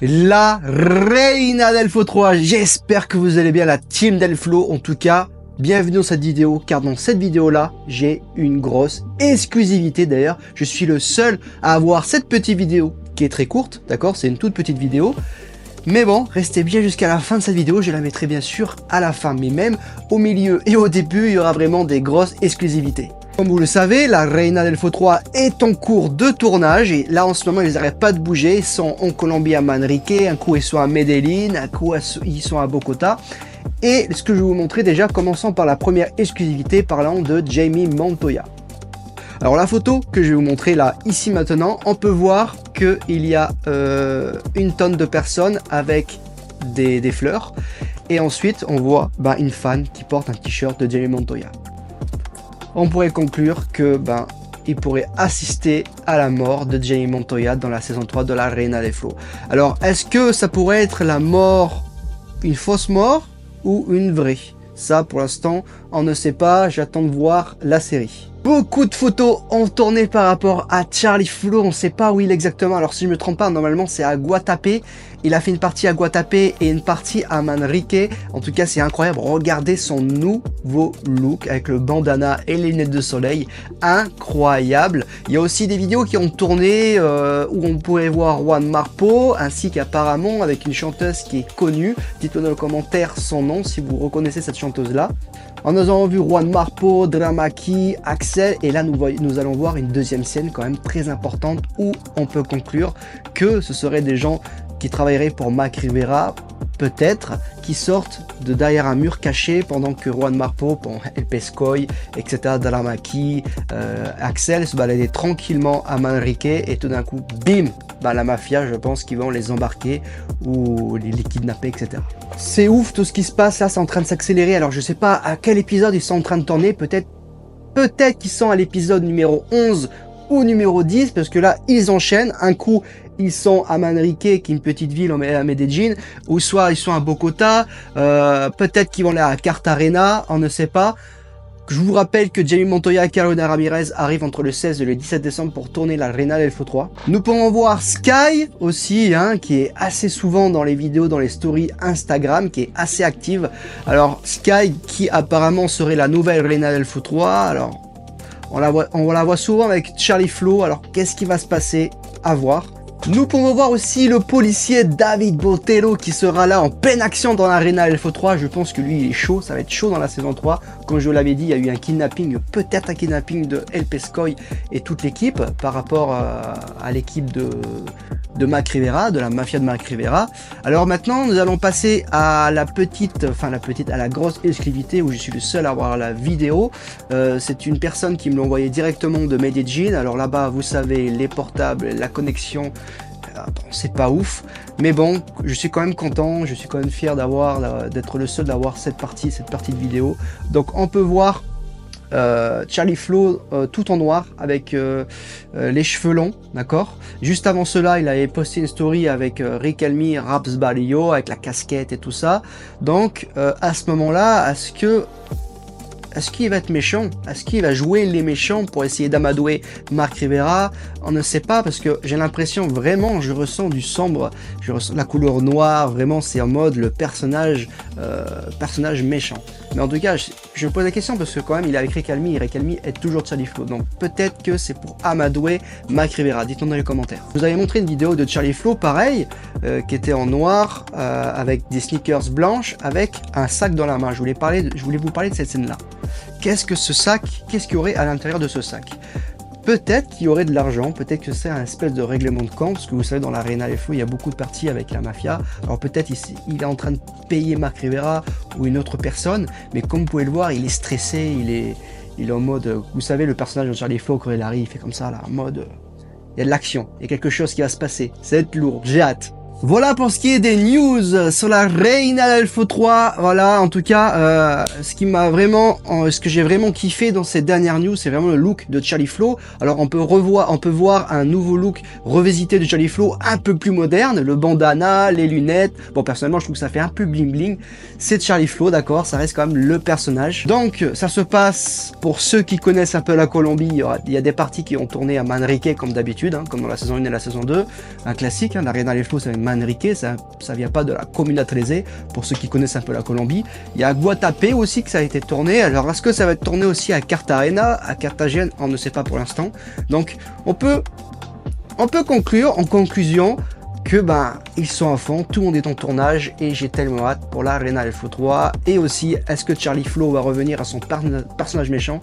La Reina del Flo 3. J'espère que vous allez bien, la team del Flo. En tout cas, bienvenue dans cette vidéo, car dans cette vidéo-là, j'ai une grosse exclusivité. D'ailleurs, je suis le seul à avoir cette petite vidéo qui est très courte, d'accord? C'est une toute petite vidéo. Mais bon, restez bien jusqu'à la fin de cette vidéo, je la mettrai bien sûr à la fin. Mais même au milieu et au début, il y aura vraiment des grosses exclusivités. Comme vous le savez, la Reina del Flo 3 est en cours de tournage et là en ce moment ils n'arrêtent pas de bouger. Ils sont en Colombie à Manrique, un coup ils sont à Medellín, un coup ils sont à Bogota. Et ce que je vais vous montrer déjà, commençant par la première exclusivité parlant de Jamie Montoya. Alors la photo que je vais vous montrer là, ici maintenant, on peut voir qu'il y a une tonne de personnes avec des fleurs. Et ensuite on voit une fan qui porte un t-shirt de Jamie Montoya. On pourrait conclure que il pourrait assister à la mort de Jamie Montoya dans la saison 3 de la Reina del Flo. Alors est-ce que ça pourrait être la mort, une fausse mort ou une vraie? Ça pour l'instant on ne sait pas, j'attends de voir la série. Beaucoup de photos ont tourné par rapport à Charlie Flow, on ne sait pas où il est exactement. Alors si je ne me trompe pas, normalement c'est à Guatapé. Il a fait une partie à Guatapé et une partie à Manrique. En tout cas c'est incroyable, regardez son nouveau look avec le bandana et les lunettes de soleil. Incroyable. Il y a aussi des vidéos qui ont tourné où on pourrait voir Juan Marpo, ainsi qu'apparemment avec une chanteuse qui est connue. Dites-moi dans les commentaires son nom si vous reconnaissez cette chanteuse là. En nous avons vu Juan Marpo, Dramaki, Axel, et là nous allons voir une deuxième scène quand même très importante où on peut conclure que ce seraient des gens qui travailleraient pour Mac Rivera, peut-être, qui sortent de derrière un mur caché pendant que Juan Marpo, El Pescoy, etc., Dramaki, Axel se baladaient tranquillement à Manrique et tout d'un coup, bim, la mafia, je pense qu'ils vont les embarquer ou les kidnapper, etc. C'est ouf tout ce qui se passe là, c'est en train de s'accélérer. Alors je sais pas à quel épisode ils sont en train de tourner, peut-être qu'ils sont à l'épisode numéro 11 ou numéro 10, parce que là ils enchaînent. Un coup ils sont à Manrique, qui est une petite ville à Medellín, ou soit ils sont à Bogota, peut-être qu'ils vont aller à Cartagena, on ne sait pas. Je vous rappelle que Jamie Montoya et Carolina Ramirez arrivent entre le 16 et le 17 décembre pour tourner la Reina del Flo 3. Nous pourrons voir Sky aussi, qui est assez souvent dans les vidéos, dans les stories Instagram, qui est assez active. Alors Sky qui apparemment serait la nouvelle Reina del Flo 3. Alors on la voit souvent avec Charlie Flow. Alors qu'est-ce qui va se passer? À voir. Nous pouvons voir aussi le policier David Botello qui sera là en pleine action dans la Reina del Flo 3. Je pense que lui il est chaud, ça va être chaud dans la saison 3. Comme je vous l'avais dit, il y a eu un kidnapping, peut-être un kidnapping de El Pescoy et toute l'équipe par rapport à l'équipe de Mac Rivera, de la mafia de Mac Rivera. Alors maintenant nous allons passer à la grosse exclusivité où je suis le seul à voir la vidéo. C'est une personne qui me l'a envoyé directement de Medellín. Alors là-bas vous savez, les portables, la connexion, c'est pas ouf, mais bon, je suis quand même content, je suis quand même fier d'être le seul d'avoir cette partie de vidéo. Donc on peut voir Charlie Flow tout en noir avec les cheveux longs, d'accord. Juste avant cela, il avait posté une story avec Riquelme, Raps Barrio, avec la casquette et tout ça. Donc à ce moment-là, est-ce qu'il va être méchant? Est-ce qu'il va jouer les méchants pour essayer d'amadouer Mac Rivera? On ne sait pas, parce que j'ai l'impression vraiment, je ressens du sombre, je ressens la couleur noire, vraiment c'est en mode le personnage méchant. Mais en tout cas, je me pose la question parce que quand même il est avec Riquelme, et Riquelme est toujours Charlie Flow, donc peut-être que c'est pour amadouer Mac Rivera. Dites-nous dans les commentaires. Je vous avais montré une vidéo de Charlie Flow, pareil, qui était en noir, avec des sneakers blanches, avec un sac dans la main. Je voulais vous parler de cette scène-là. Qu'est-ce que ce sac? Qu'est-ce qu'il y aurait à l'intérieur de ce sac? Peut-être qu'il y aurait de l'argent, peut-être que c'est un espèce de règlement de compte, parce que vous savez dans la Reina del Flo il y a beaucoup de parties avec la mafia. Alors peut-être il est en train de payer Mac Rivera ou une autre personne, mais comme vous pouvez le voir, il est stressé, il est en mode, vous savez le personnage de Charlie Flow quand il arrive, il fait comme ça là, en mode, il y a de l'action, il y a quelque chose qui va se passer, ça va être lourd, j'ai hâte. Voilà pour ce qui est des news sur la Reina del Flo 3. Voilà, en tout cas, ce que j'ai vraiment kiffé dans ces dernières news, c'est vraiment le look de Charlie Flow. Alors on peut voir un nouveau look revisité de Charlie Flow, un peu plus moderne, le bandana, les lunettes. Bon, personnellement, je trouve que ça fait un peu bling bling. C'est Charlie Flow, d'accord, ça reste quand même le personnage. Donc, ça se passe, pour ceux qui connaissent un peu la Colombie, il y a des parties qui ont tourné à Manrique comme d'habitude, comme dans la saison 1 et la saison 2. Un classique, la Reina del Flo, c'est une Manrique, ça vient pas de la Comuna 13, pour ceux qui connaissent un peu la Colombie. Il y a Guatapé aussi que ça a été tourné. Alors est-ce que ça va être tourné aussi à Cartagena, à Carthagène? On ne sait pas pour l'instant. Donc on peut conclure en conclusion que ils sont à fond, tout le monde est en tournage et j'ai tellement hâte pour la Reina del Flow 3. Et aussi, est-ce que Charlie Flow va revenir à son personnage méchant?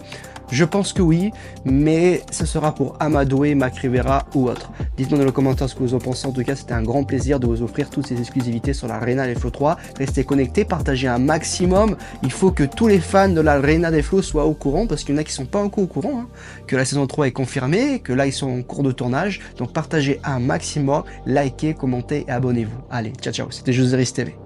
Je pense que oui, mais ce sera pour Amadoué, Mac Rivera ou autre. Dites-moi dans les commentaires ce que vous en pensez. En tout cas, c'était un grand plaisir de vous offrir toutes ces exclusivités sur la Reina del Flow 3. Restez connectés, partagez un maximum. Il faut que tous les fans de la Reina del Flow soient au courant, parce qu'il y en a qui sont pas encore au courant, hein, que la saison 3 est confirmée, que là ils sont en cours de tournage. Donc partagez un maximum, likez, commentez et abonnez-vous. Allez, ciao ciao, c'était José Riz TV.